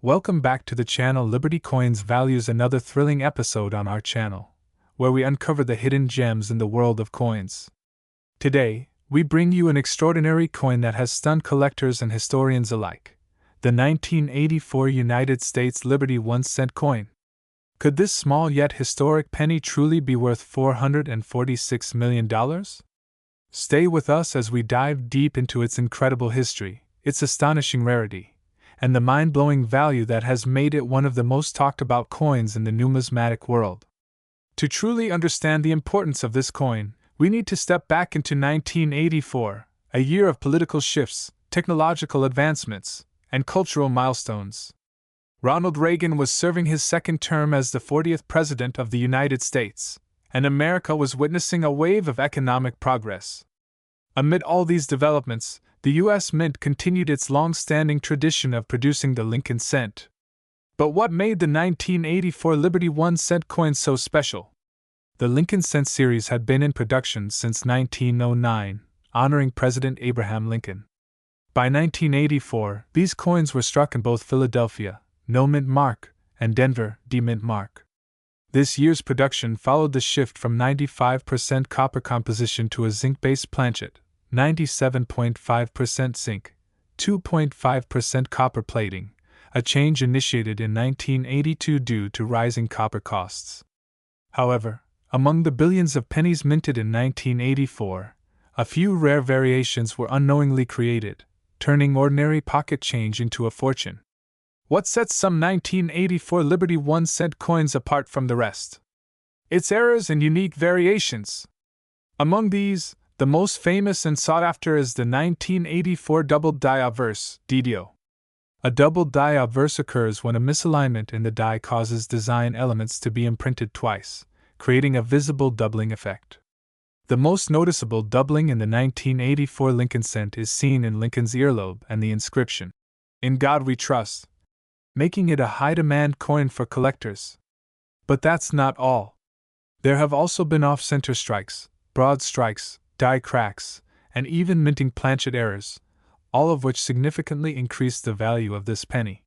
Welcome back to the channel. Liberty Coins Values, another thrilling episode on our channel, where we uncover the hidden gems in the world of coins. Today, we bring you an extraordinary coin that has stunned collectors and historians alike: the 1984 United States Liberty 1-cent coin. Could this small yet historic penny truly be worth $446 million? Stay with us as we dive deep into its incredible history, its astonishing rarity, and the mind-blowing value that has made it one of the most talked about coins in the numismatic world. To truly understand the importance of this coin, we need to step back into 1984, a year of political shifts, technological advancements, and cultural milestones. Ronald Reagan was serving his second term as the 40th President of the United States, and America was witnessing a wave of economic progress. Amid all these developments, the U.S. Mint continued its long-standing tradition of producing the Lincoln cent. But what made the 1984 Liberty 1-cent coin so special? The Lincoln cent series had been in production since 1909, honoring President Abraham Lincoln. By 1984, these coins were struck in both Philadelphia, no mint mark, and Denver, D-mint mark. This year's production followed the shift from 95% copper composition to a zinc-based planchet, 97.5% zinc, 2.5% copper plating, a change initiated in 1982 due to rising copper costs. However, among the billions of pennies minted in 1984, a few rare variations were unknowingly created, turning ordinary pocket change into a fortune. What sets some 1984 Liberty 1-cent coins apart from the rest? Its errors and unique variations. Among these, the most famous and sought after is the 1984 doubled die obverse, DDO. A doubled die obverse occurs when a misalignment in the die causes design elements to be imprinted twice, creating a visible doubling effect. The most noticeable doubling in the 1984 Lincoln cent is seen in Lincoln's earlobe and the inscription, "In God We Trust," making it a high-demand coin for collectors. But that's not all. There have also been off-center strikes, broad strikes, die cracks, and even minting planchet errors, all of which significantly increase the value of this penny.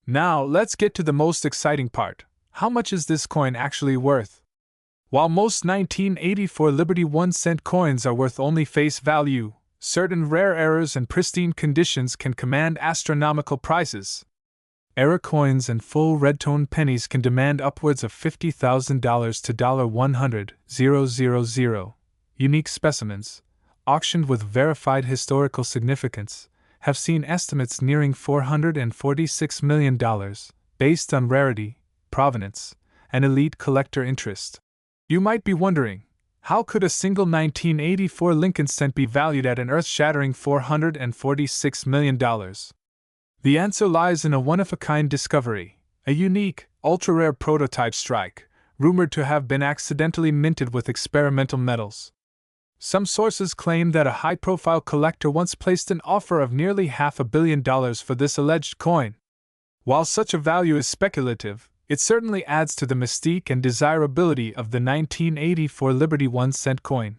Now, let's get to the most exciting part. How much is this coin actually worth? While most 1984 Liberty 1-cent coins are worth only face value, certain rare errors and pristine conditions can command astronomical prices. Error coins and full red-tone pennies can demand upwards of $50,000 to $100,000. Unique specimens, auctioned with verified historical significance, have seen estimates nearing $446 million, based on rarity, provenance, and elite collector interest. You might be wondering, how could a single 1984 Lincoln cent be valued at an earth-shattering $446 million? The answer lies in a one-of-a-kind discovery, a unique, ultra-rare prototype strike, rumored to have been accidentally minted with experimental metals. Some sources claim that a high-profile collector once placed an offer of nearly $500 million for this alleged coin. While such a value is speculative, it certainly adds to the mystique and desirability of the 1984 Liberty 1-cent coin.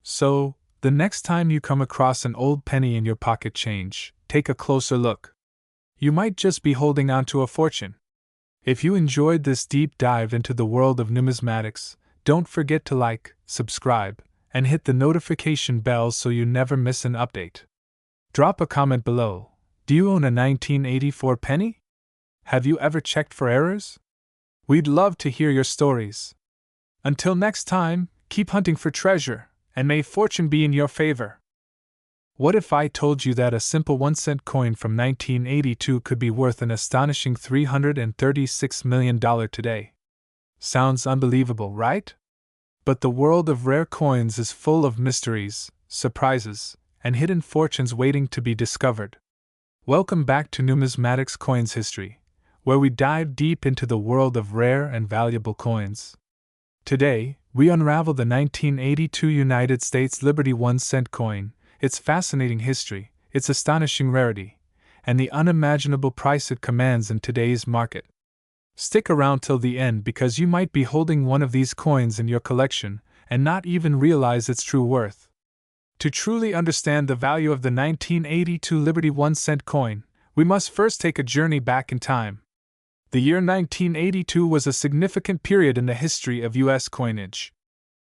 So, the next time you come across an old penny in your pocket change, take a closer look. You might just be holding on to a fortune. If you enjoyed this deep dive into the world of numismatics, don't forget to like, subscribe, and hit the notification bell so you never miss an update. Drop a comment below. Do you own a 1984 penny? Have you ever checked for errors? We'd love to hear your stories. Until next time, keep hunting for treasure, and may fortune be in your favor. What if I told you that a simple 1-cent coin from 1982 could be worth an astonishing $336 million today? Sounds unbelievable, right? But the world of rare coins is full of mysteries, surprises, and hidden fortunes waiting to be discovered. Welcome back to Numismatics Coins History, where we dive deep into the world of rare and valuable coins. Today, we unravel the 1982 United States Liberty 1-cent coin, its fascinating history, its astonishing rarity, and the unimaginable price it commands in today's market. Stick around till the end because you might be holding one of these coins in your collection and not even realize its true worth. To truly understand the value of the 1982 Liberty 1-cent coin, we must first take a journey back in time. The year 1982 was a significant period in the history of U.S. coinage.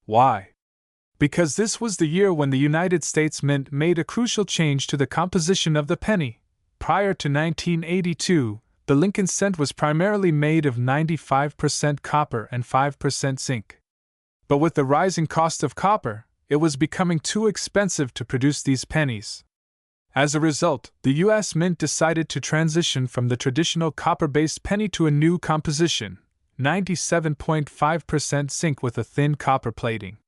Why? Because this was the year when the United States Mint made a crucial change to the composition of the penny. Prior to 1982, the Lincoln cent was primarily made of 95% copper and 5% zinc. But with the rising cost of copper, it was becoming too expensive to produce these pennies. As a result, the U.S. Mint decided to transition from the traditional copper-based penny to a new composition, 97.5% zinc with a thin copper plating.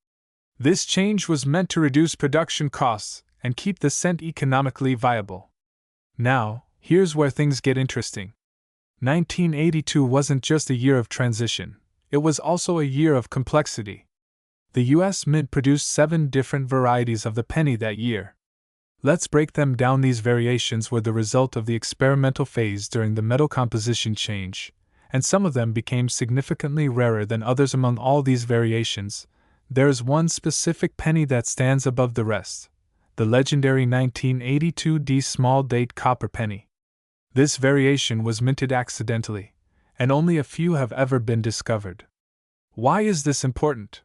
This change was meant to reduce production costs and keep the cent economically viable. Now, here's where things get interesting. 1982 wasn't just a year of transition, it was also a year of complexity. The U.S. Mint produced 7 different varieties of the penny that year. Let's break them down. These variations were the result of the experimental phase during the metal composition change, and some of them became significantly rarer than others. Among all these variations, there's one specific penny that stands above the rest, the legendary 1982 D small date copper penny. This variation was minted accidentally, and only a few have ever been discovered. Why is this important?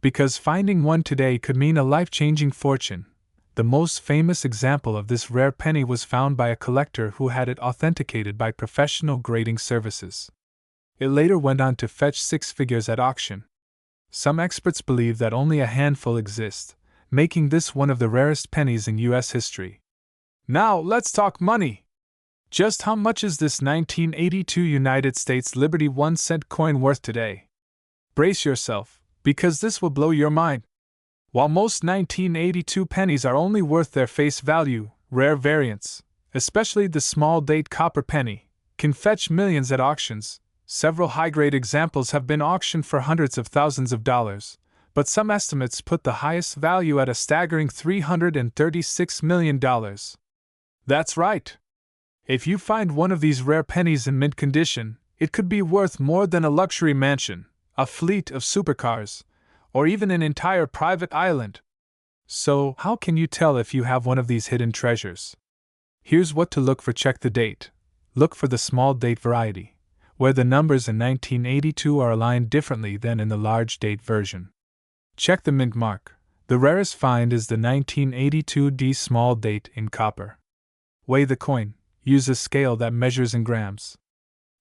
Because finding one today could mean a life-changing fortune. The most famous example of this rare penny was found by a collector who had it authenticated by professional grading services. It later went on to fetch 6 figures at auction. Some experts believe that only a handful exist, making this one of the rarest pennies in U.S. history. Now, let's talk money! Just how much is this 1982 United States Liberty 1-cent coin worth today? Brace yourself, because this will blow your mind. While most 1982 pennies are only worth their face value, rare variants, especially the small date copper penny, can fetch millions at auctions. Several high-grade examples have been auctioned for hundreds of thousands of dollars, but some estimates put the highest value at a staggering $336 million. That's right. If you find one of these rare pennies in mint condition, it could be worth more than a luxury mansion, a fleet of supercars, or even an entire private island. So, how can you tell if you have one of these hidden treasures? Here's what to look for. Check the date. Look for the small date variety, where the numbers in 1982 are aligned differently than in the large date version. Check the mint mark. The rarest find is the 1982 D small date in copper. Weigh the coin. Use a scale that measures in grams.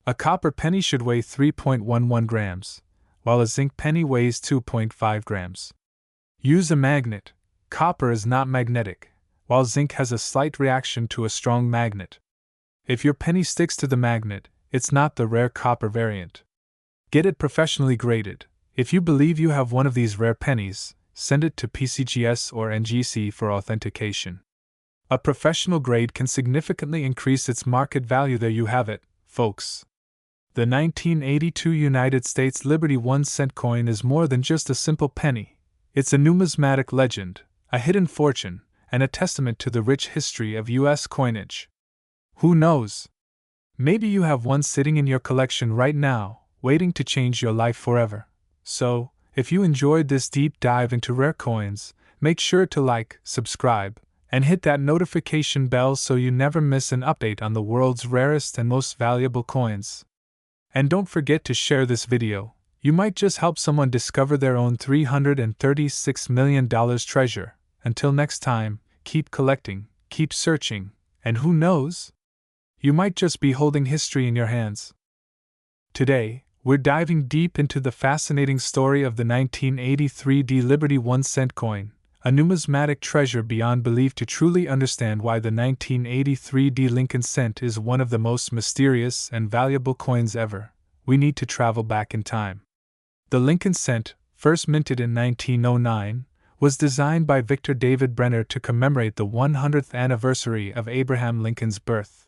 A copper penny should weigh 3.11 grams, while a zinc penny weighs 2.5 grams. Use a magnet. Copper is not magnetic, while zinc has a slight reaction to a strong magnet. If your penny sticks to the magnet, it's not the rare copper variant. Get it professionally graded. If you believe you have one of these rare pennies, send it to PCGS or NGC for authentication. A professional grade can significantly increase its market value. There you have it, folks. The 1982 United States Liberty 1-cent coin is more than just a simple penny. It's a numismatic legend, a hidden fortune, and a testament to the rich history of U.S. coinage. Who knows? Maybe you have one sitting in your collection right now, waiting to change your life forever. So, if you enjoyed this deep dive into rare coins, make sure to like, subscribe, and hit that notification bell so you never miss an update on the world's rarest and most valuable coins. And don't forget to share this video. You might just help someone discover their own $336 million treasure. Until next time, keep collecting, keep searching, and who knows? You might just be holding history in your hands. Today, we're diving deep into the fascinating story of the 1983 D Liberty 1-cent coin, a numismatic treasure beyond belief. To truly understand why the 1983 D Lincoln cent is one of the most mysterious and valuable coins ever, we need to travel back in time. The Lincoln cent, first minted in 1909, was designed by Victor David Brenner to commemorate the 100th anniversary of Abraham Lincoln's birth.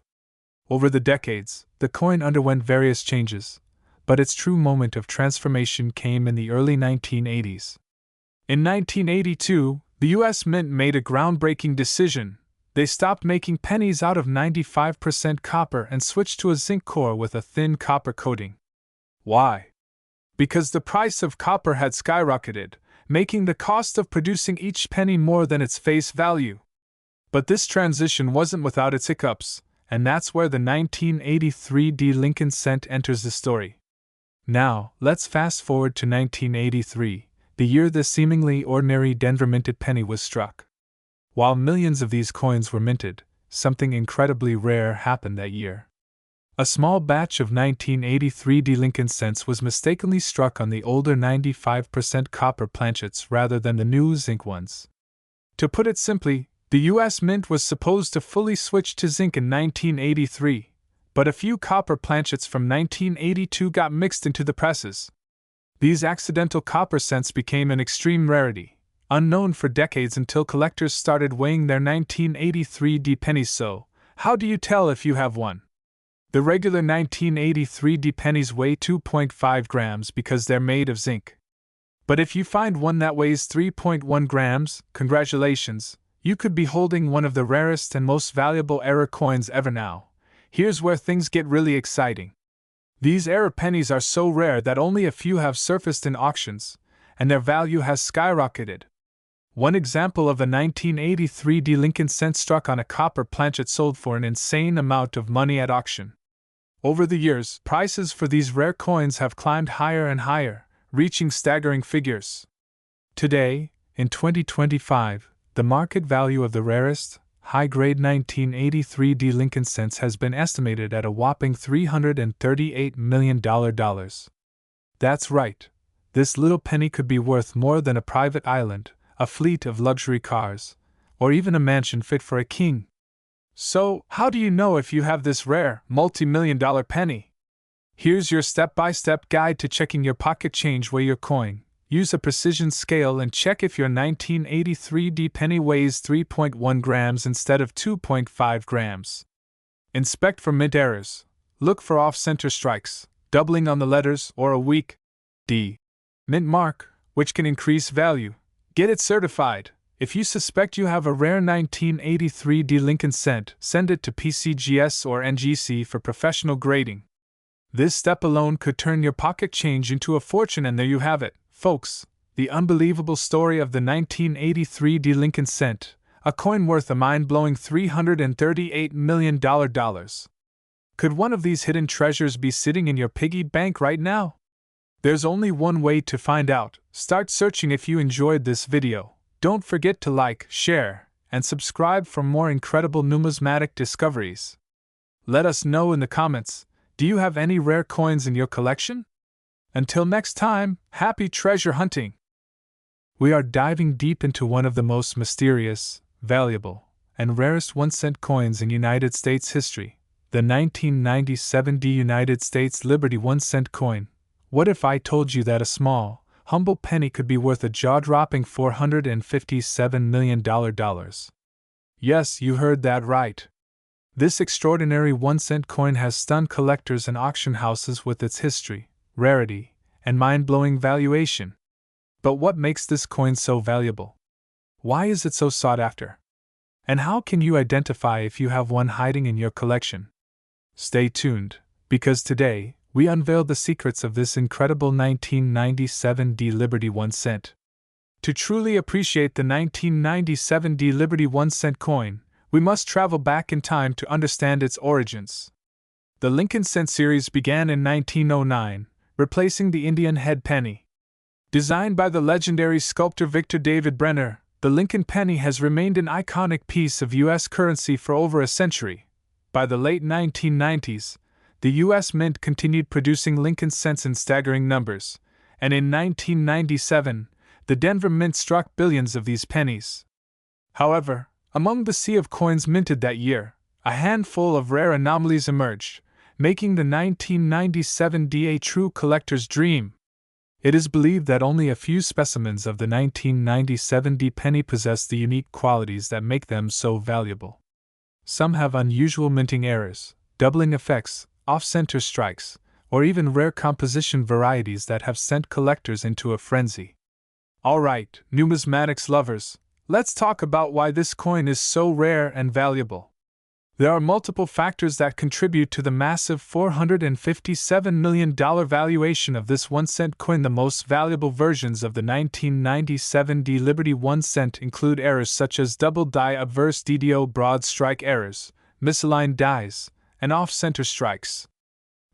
Over the decades, the coin underwent various changes, but its true moment of transformation came in the early 1980s. In 1982, the U.S. Mint made a groundbreaking decision. They stopped making pennies out of 95% copper and switched to a zinc core with a thin copper coating. Why? Because the price of copper had skyrocketed, making the cost of producing each penny more than its face value. But this transition wasn't without its hiccups, And that's where the 1983 D Lincoln cent enters the story. Now, let's fast forward to 1983, the year the seemingly ordinary Denver minted penny was struck. While millions of these coins were minted, something incredibly rare happened that year. A small batch of 1983 D Lincoln cents was mistakenly struck on the older 95% copper planchets rather than the new zinc ones. To put it simply, the U.S. Mint was supposed to fully switch to zinc in 1983, but a few copper planchets from 1982 got mixed into the presses. These accidental copper cents became an extreme rarity, unknown for decades until collectors started weighing their 1983 D pennies. So, how do you tell if you have one? The regular 1983 D pennies weigh 2.5 grams because they're made of zinc. But if you find one that weighs 3.1 grams, congratulations, you could be holding one of the rarest and most valuable error coins ever. Now, here's where things get really exciting. These error pennies are so rare that only a few have surfaced in auctions, and their value has skyrocketed. One example of a 1983 D Lincoln cent struck on a copper planchet sold for an insane amount of money at auction. Over the years, prices for these rare coins have climbed higher and higher, reaching staggering figures. Today, in 2025, the market value of the rarest, high-grade 1983 D Lincoln cents has been estimated at a whopping $338 million. That's right, this little penny could be worth more than a private island, a fleet of luxury cars, or even a mansion fit for a king. So, how do you know if you have this rare, multi-million-dollar penny? Here's your step-by-step guide to checking your pocket change. Weigh your coin. Use a precision scale and check if your 1983 D penny weighs 3.1 grams instead of 2.5 grams. Inspect for mint errors. Look for off-center strikes, doubling on the letters, or a weak D mint mark, which can increase value. Get it certified. If you suspect you have a rare 1983 D Lincoln cent, send it to PCGS or NGC for professional grading. This step alone could turn your pocket change into a fortune, and there you have it, folks, the unbelievable story of the 1983 D Lincoln cent, a coin worth a mind-blowing $338 million. Could one of these hidden treasures be sitting in your piggy bank right now? There's only one way to find out. Start searching. If you enjoyed this video, don't forget to like, share, and subscribe for more incredible numismatic discoveries. Let us know in the comments, do you have any rare coins in your collection? Until next time, happy treasure hunting! We are diving deep into one of the most mysterious, valuable, and rarest 1-cent coins in United States history, the 1997 D United States Liberty 1-cent coin. What if I told you that a small, humble penny could be worth a jaw-dropping $457 million? Yes, you heard that right. This extraordinary 1-cent coin has stunned collectors and auction houses with its history, rarity, and mind-blowing valuation. But what makes this coin so valuable? Why is it so sought after? And how can you identify if you have one hiding in your collection? Stay tuned, because today, we unveil the secrets of this incredible 1997 D Liberty 1-cent. To truly appreciate the 1997 D Liberty 1-cent coin, we must travel back in time to understand its origins. The Lincoln cent series began in 1909, replacing the Indian head penny. Designed by the legendary sculptor Victor David Brenner, the Lincoln penny has remained an iconic piece of U.S. currency for over a century. By the late 1990s, the U.S. Mint continued producing Lincoln cents in staggering numbers, and in 1997, the Denver Mint struck billions of these pennies. However, among the sea of coins minted that year, a handful of rare anomalies emerged, making the 1997 D a true collector's dream. It is believed that only a few specimens of the 1997 D penny possess the unique qualities that make them so valuable. Some have unusual minting errors, doubling effects, off-center strikes, or even rare composition varieties that have sent collectors into a frenzy. Alright, numismatics lovers, let's talk about why this coin is so rare and valuable. There are multiple factors that contribute to the massive $457 million valuation of this 1-cent coin. The most valuable versions of the 1997 D Liberty 1-cent include errors such as double die obverse DDO broad strike errors, misaligned dies, and off-center strikes.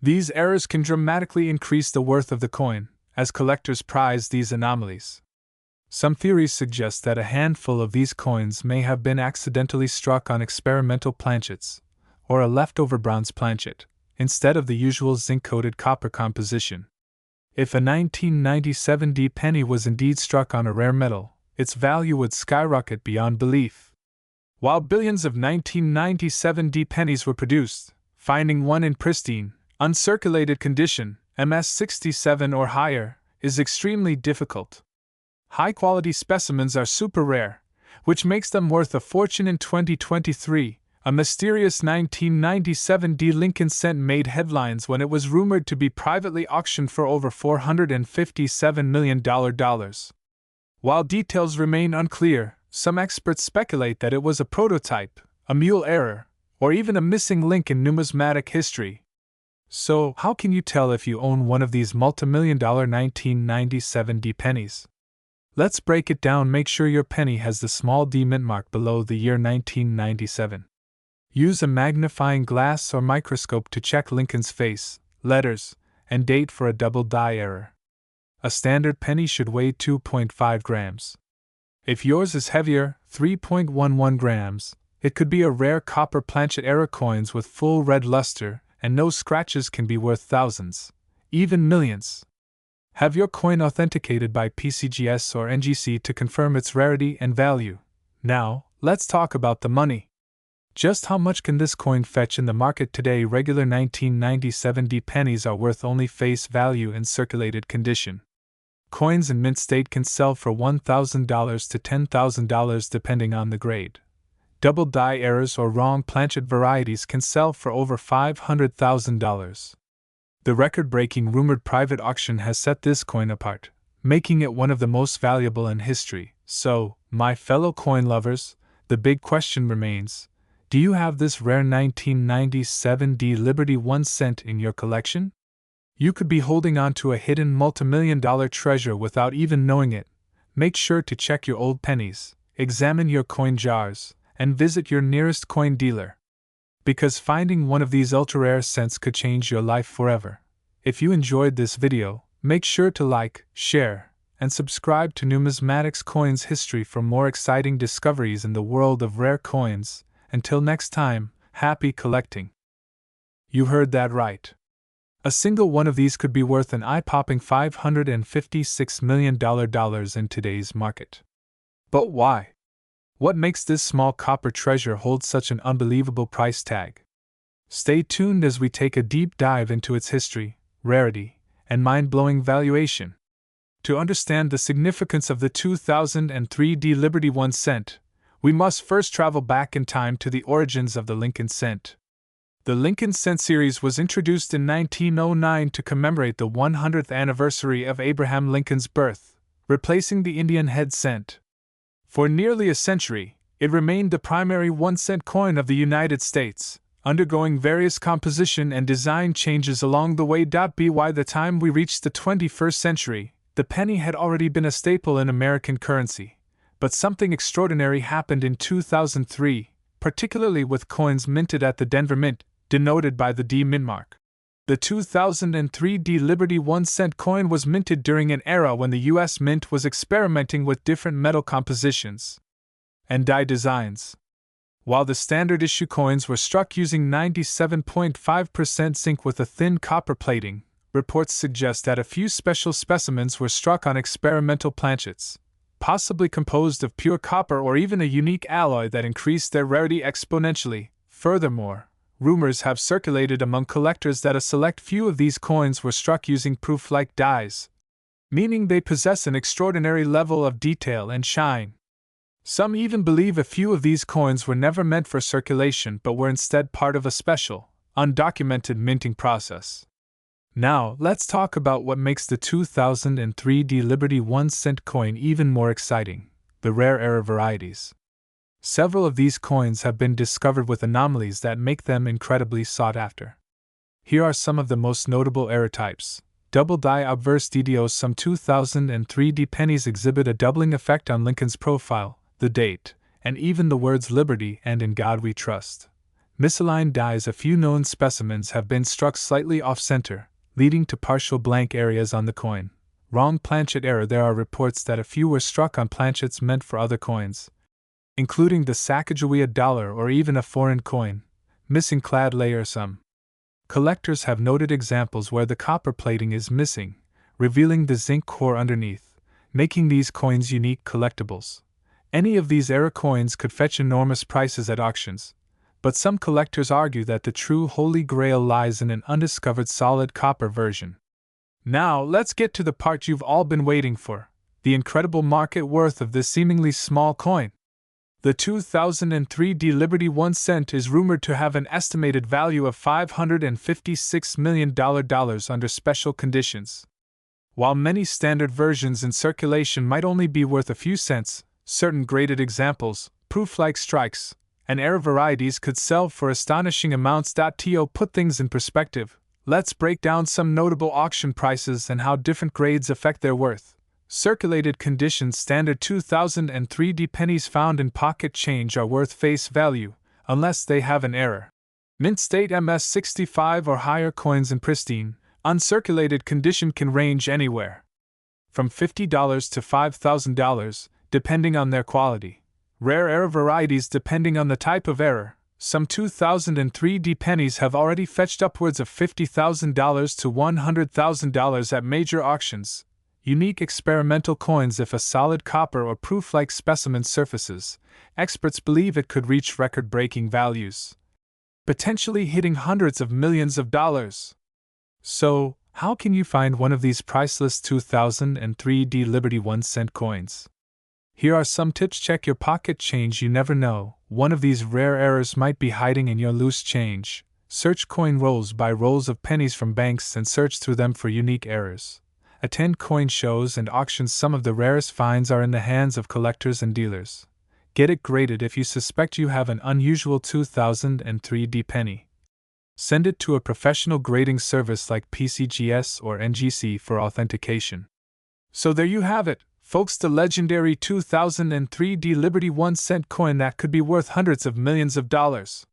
These errors can dramatically increase the worth of the coin, as collectors prize these anomalies. Some theories suggest that a handful of these coins may have been accidentally struck on experimental planchets, or a leftover bronze planchet, instead of the usual zinc-coated copper composition. If a 1997 D penny was indeed struck on a rare metal, its value would skyrocket beyond belief. While billions of 1997 D pennies were produced, finding one in pristine, uncirculated condition, MS67 or higher, is extremely difficult. High-quality specimens are super rare, which makes them worth a fortune in 2023. A mysterious 1997 D Lincoln cent made headlines when it was rumored to be privately auctioned for over $457 million. While details remain unclear, some experts speculate that it was a prototype, a mule error, or even a missing link in numismatic history. So, how can you tell if you own one of these multimillion-dollar 1997 D pennies? Let's break it down. Make sure your penny has the small D mint mark below the year 1997. Use a magnifying glass or microscope to check Lincoln's face, letters, and date for a double die error. A standard penny should weigh 2.5 grams. If yours is heavier, 3.11 grams, it could be a rare copper planchet era. Coins with full red luster and no scratches can be worth thousands, even millions. Have your coin authenticated by PCGS or NGC to confirm its rarity and value. Now, let's talk about the money. Just how much can this coin fetch in the market today? Regular 1997 D pennies are worth only face value in circulated condition. Coins in mint state can sell for $1,000 to $10,000 depending on the grade. Double die errors or wrong planchet varieties can sell for over $500,000. The record-breaking rumored private auction has set this coin apart, making it one of the most valuable in history. So, my fellow coin lovers, the big question remains: do you have this rare 1997 D Liberty 1 cent in your collection? You could be holding on to a hidden multimillion-dollar treasure without even knowing it. Make sure to check your old pennies, examine your coin jars, and visit your nearest coin dealer. Because finding one of these ultra-rare cents could change your life forever. If you enjoyed this video, make sure to like, share, and subscribe to Numismatics Coins History for more exciting discoveries in the world of rare coins. Until next time, happy collecting. You heard that right. A single one of these could be worth an eye-popping $556 million in today's market. But why? What makes this small copper treasure hold such an unbelievable price tag? Stay tuned as we take a deep dive into its history, rarity, and mind-blowing valuation. To understand the significance of the 2003 D Liberty 1 cent, we must first travel back in time to the origins of the Lincoln cent. The Lincoln cent series was introduced in 1909 to commemorate the 100th anniversary of Abraham Lincoln's birth, replacing the Indian head cent. For nearly a century, it remained the primary 1 cent coin of the United States, undergoing various composition and design changes along the way. By the time we reached the 21st century, the penny had already been a staple in American currency. But something extraordinary happened in 2003, particularly with coins minted at the Denver Mint, denoted by the D mint mark. The 2003 D Liberty 1 cent coin was minted during an era when the U.S. Mint was experimenting with different metal compositions and die designs. While the standard issue coins were struck using 97.5% zinc with a thin copper plating, reports suggest that a few special specimens were struck on experimental planchets, possibly composed of pure copper or even a unique alloy that increased their rarity exponentially. Furthermore, rumors have circulated among collectors that a select few of these coins were struck using proof-like dies, meaning they possess an extraordinary level of detail and shine. Some even believe a few of these coins were never meant for circulation but were instead part of a special, undocumented minting process. Now, let's talk about what makes the 2003 D Liberty 1 cent coin even more exciting: the rare error varieties. Several of these coins have been discovered with anomalies that make them incredibly sought after. Here are some of the most notable error types. Double die obverse DDOs. Some 2003 D pennies exhibit a doubling effect on Lincoln's profile, the date, and even the words Liberty and In God We Trust. Misaligned dies. A few known specimens have been struck slightly off-center, leading to partial blank areas on the coin. Wrong planchet error. There are reports that a few were struck on planchets meant for other coins, including the Sacagawea dollar or even a foreign coin, missing clad layer. Some collectors have noted examples where the copper plating is missing, revealing the zinc core underneath, making these coins unique collectibles. Any of these error coins could fetch enormous prices at auctions, but some collectors argue that the true holy grail lies in an undiscovered solid copper version. Now, let's get to the part you've all been waiting for: the incredible market worth of this seemingly small coin. The 2003 D Liberty 1 cent is rumored to have an estimated value of $556 million under special conditions. While many standard versions in circulation might only be worth a few cents, certain graded examples, proof-like strikes, and error varieties could sell for astonishing amounts. To put things in perspective, let's break down some notable auction prices and how different grades affect their worth. Circulated conditions: standard 2003 D pennies found in pocket change are worth face value, unless they have an error. Mint state MS-65 or higher coins in pristine, uncirculated condition can range anywhere from $50 to $5,000, depending on their quality. Rare error varieties depending on the type of error. Some 2003 D pennies have already fetched upwards of $50,000 to $100,000 at major auctions. Unique experimental coins: if a solid copper or proof-like specimen surfaces, experts believe it could reach record-breaking values, potentially hitting hundreds of millions of dollars. So, how can you find one of these priceless 2003 D Liberty 1 cent coins? Here are some tips. Check your pocket change. You never know, one of these rare errors might be hiding in your loose change. Search coin rolls by rolls of pennies from banks and search through them for unique errors. Attend coin shows and auctions. Some of the rarest finds are in the hands of collectors and dealers. Get it graded. If you suspect you have an unusual 2003 D penny, send it to a professional grading service like PCGS or NGC for authentication. So there you have it, folks, the legendary 2003 D Liberty 1 cent coin that could be worth hundreds of millions of dollars.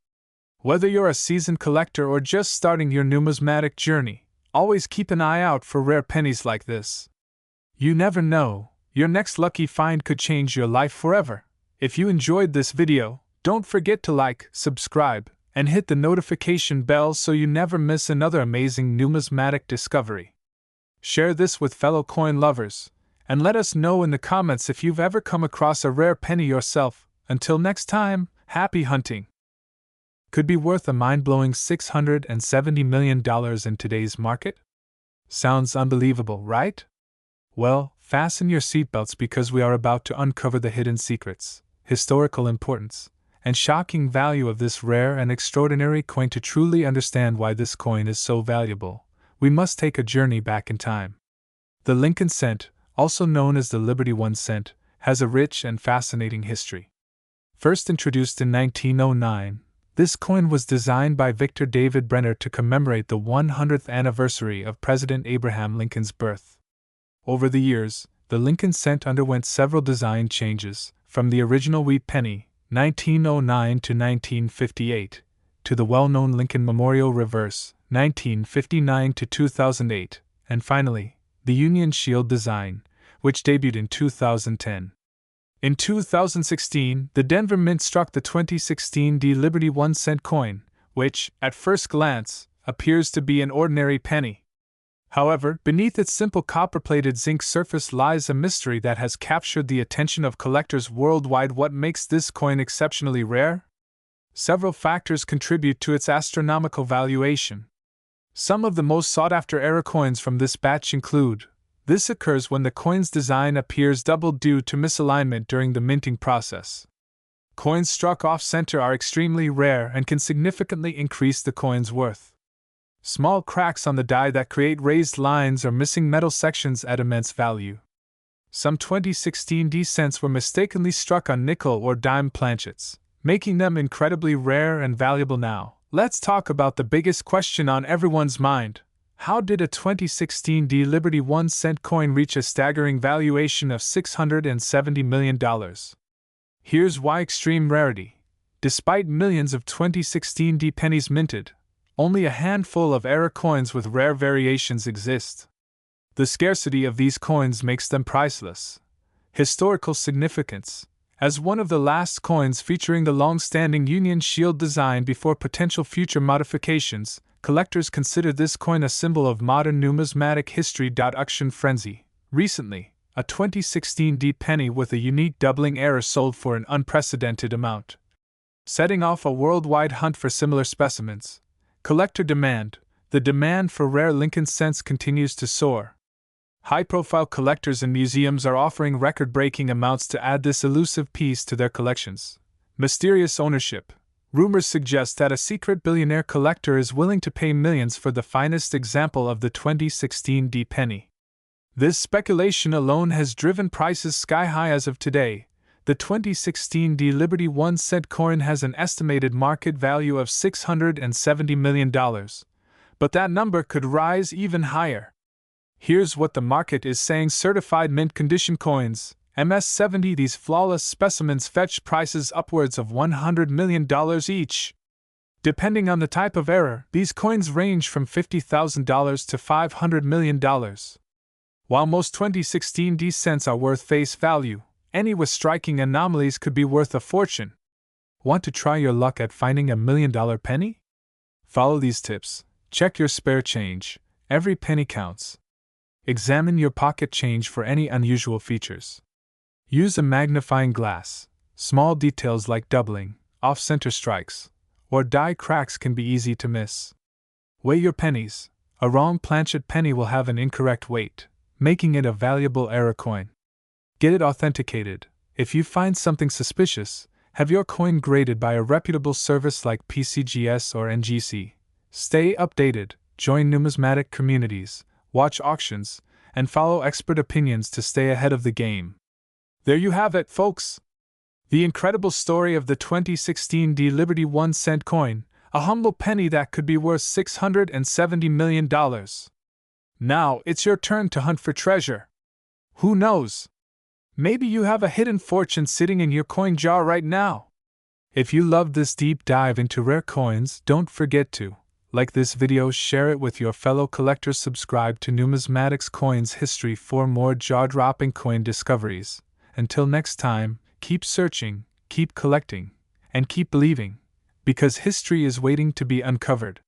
Whether you're a seasoned collector or just starting your numismatic journey, always keep an eye out for rare pennies like this. You never know, your next lucky find could change your life forever. If you enjoyed this video, don't forget to like, subscribe, and hit the notification bell so you never miss another amazing numismatic discovery. Share this with fellow coin lovers, and let us know in the comments if you've ever come across a rare penny yourself. Until next time, happy hunting! Could be worth a mind-blowing $670 million in today's market? Sounds unbelievable, right? Well, fasten your seatbelts because we are about to uncover the hidden secrets, historical importance, and shocking value of this rare and extraordinary coin. To truly understand why this coin is so valuable, we must take a journey back in time. The Lincoln cent, also known as the Liberty 1 cent, has a rich and fascinating history. First introduced in 1909, this coin was designed by Victor David Brenner to commemorate the 100th anniversary of President Abraham Lincoln's birth. Over the years, the Lincoln cent underwent several design changes, from the original wheat penny, 1909 to 1958, to the well-known Lincoln Memorial Reverse, 1959 to 2008, and finally, the Union Shield design, which debuted in 2010. In 2016, the Denver Mint struck the 2016 D Liberty 1 cent coin, which, at first glance, appears to be an ordinary penny. However, beneath its simple copper-plated zinc surface lies a mystery that has captured the attention of collectors worldwide. What makes this coin exceptionally rare? Several factors contribute to its astronomical valuation. Some of the most sought-after error coins from this batch include: this occurs when the coin's design appears doubled due to misalignment during the minting process. Coins struck off-center are extremely rare and can significantly increase the coin's worth. Small cracks on the die that create raised lines or missing metal sections add immense value. Some 2016 D cents were mistakenly struck on nickel or dime planchets, making them incredibly rare and valuable. Now, let's talk about the biggest question on everyone's mind. How did a 2016 D Liberty 1 cent coin reach a staggering valuation of $670 million? Here's why: extreme rarity. Despite millions of 2016 pennies minted, only a handful of error coins with rare variations exist. The scarcity of these coins makes them priceless. Historical significance. As one of the last coins featuring the long-standing Union Shield design before potential future modifications, collectors consider this coin a symbol of modern numismatic history. Auction frenzy. Recently, a 2016 penny with a unique doubling error sold for an unprecedented amount, setting off a worldwide hunt for similar specimens. Collector demand. The demand for rare Lincoln cents continues to soar. High-profile collectors and museums are offering record-breaking amounts to add this elusive piece to their collections. Mysterious ownership. Rumors suggest that a secret billionaire collector is willing to pay millions for the finest example of the 2016 penny. This speculation alone has driven prices sky-high as of today. The 2016 Liberty 1 cent coin has an estimated market value of $670 million, but that number could rise even higher. Here's what the market is saying. Certified mint condition coins, MS70. These flawless specimens fetch prices upwards of $100 million each. Depending on the type of error, these coins range from $50,000 to $500 million. While most 2016 cents are worth face value, any with striking anomalies could be worth a fortune. Want to try your luck at finding a $1 million penny? Follow these tips. Check your spare change. Every penny counts. Examine your pocket change for any unusual features. Use a magnifying glass. Small details like doubling, off-center strikes, or die cracks can be easy to miss. Weigh your pennies. A wrong planchet penny will have an incorrect weight, making it a valuable error coin. Get it authenticated. If you find something suspicious, have your coin graded by a reputable service like PCGS or NGC. Stay updated, join numismatic communities, watch auctions, and follow expert opinions to stay ahead of the game. There you have it, folks! The incredible story of the 2016 Liberty 1 cent coin, a humble penny that could be worth $670 million. Now it's your turn to hunt for treasure. Who knows? Maybe you have a hidden fortune sitting in your coin jar right now. If you loved this deep dive into rare coins, don't forget to like this video, share it with your fellow collectors, subscribe to Numismatics Coins History for more jaw-dropping coin discoveries. Until next time, keep searching, keep collecting, and keep believing, because history is waiting to be uncovered.